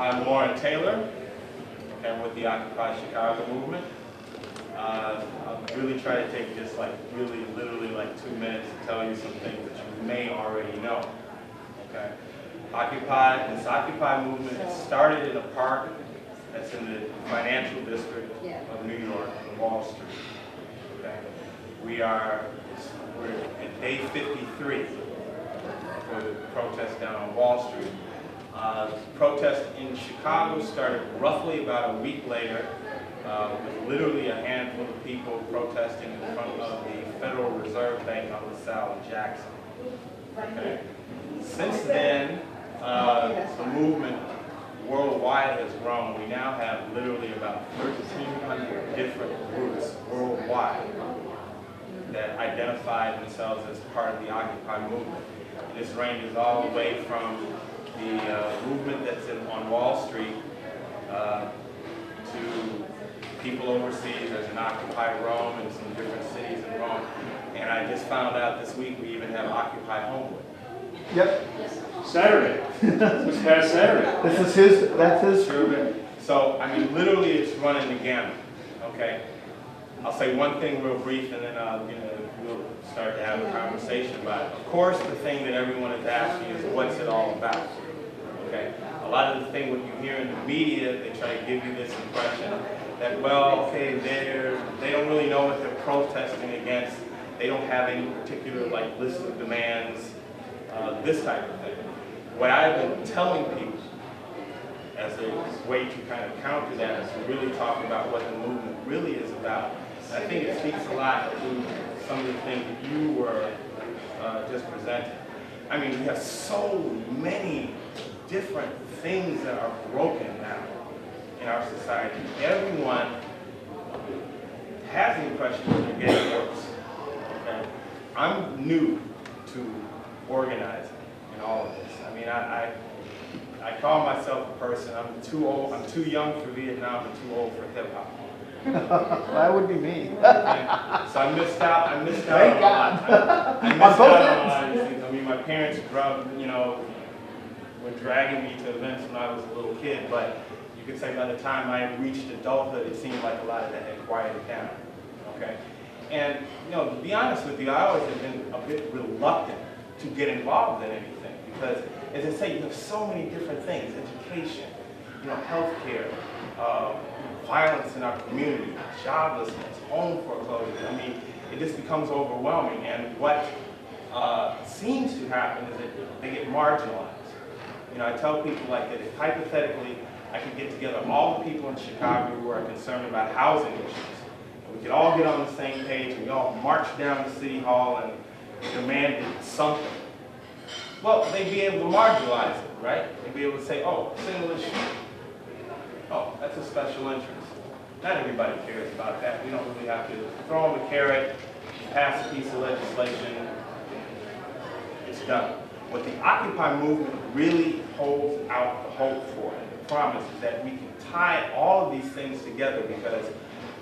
I'm Lauren Taylor, and with the Occupy Chicago movement. I'll really try to take just literally 2 minutes to tell you some things that you may already know. Okay, this Occupy movement started in a park that's in the financial district of New York, on Wall Street. Okay, we're at day 53 for the protest down on Wall Street. The protest in Chicago started roughly about a week later, with literally a handful of people protesting in front of the Federal Reserve Bank on LaSalle and Jackson. Okay. Since then, the movement worldwide has grown. We now have literally about 1,300 different groups worldwide that identify themselves as part of the Occupy movement. And this ranges all the way from the movement that's on Wall Street to people overseas. There's an Occupy Rome in some different cities in Rome. And I just found out this week we even have Occupy Homewood. Yep. Saturday. This past Saturday. That's his. Sure. So, I mean, literally it's running the gamut, okay? I'll say one thing real brief and then we'll start to have a conversation about it. Of course, the thing that everyone is asking is what's it all about, okay? A lot of the thing what you hear in the media, they try to give you this impression that, well, okay, they don't really know what they're protesting against. They don't have any particular list of demands, this type of thing. What I've been telling people as a way to kind of counter that is to really talk about what the movement really is about. And I think it speaks a lot to some of the things that you were just presenting. I mean, we have so many different things that are broken now in our society. Everyone has the impression that they're getting worse. Okay? I'm new to organizing and all of this. I mean, I call myself a person. I'm too old. I'm too young for Vietnam and too old for hip hop. That would be me. Okay? So I missed out. I missed out Thank on God. a lot. I missed out on a lot of these things. I mean, my parents were dragging me to events when I was a little kid, but you could say by the time I reached adulthood, it seemed like a lot of that had quieted down. Okay, and to be honest with you, I always have been a bit reluctant to get involved in anything because, as I say, you have so many different things: education, healthcare, violence in our community, joblessness, home foreclosure. I mean, it just becomes overwhelming. And what seems to happen is that they get marginalized. I tell people that if hypothetically I could get together all the people in Chicago who are concerned about housing issues, and we could all get on the same page and we all march down to City Hall and demanded something. Well, they'd be able to marginalize it, right? They'd be able to say, oh, single issue. Oh, that's a special interest. Not everybody cares about that. We don't really have to throw them a carrot, pass a piece of legislation. It's done. What the Occupy movement really holds out the hope for, and the promise, is that we can tie all of these things together, because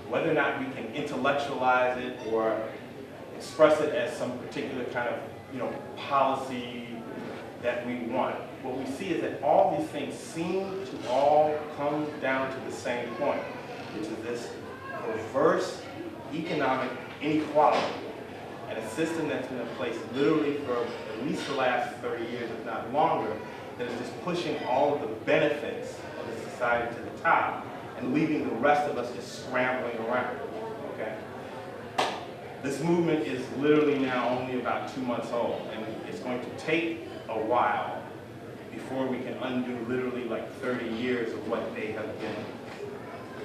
whether or not we can intellectualize it or express it as some particular kind of policy that we want, what we see is that all these things seem to all come down to the same point, which is this perverse economic inequality and a system that's been in place literally for at least the last 30 years, if not longer, that is just pushing all of the benefits of the society to the top and leaving the rest of us just scrambling around, okay? This movement is literally now only about 2 months old, and it's going to take a while before we can undo literally 30 years of what they have been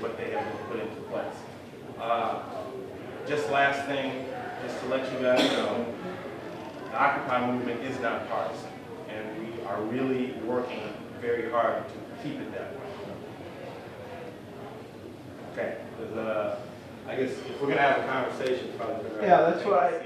put into place. Just last thing, just to let you guys know, the Occupy movement is not partisan, and we are really working very hard to keep it that way. Okay, I guess if we're going to have a conversation, probably. Yeah, that's what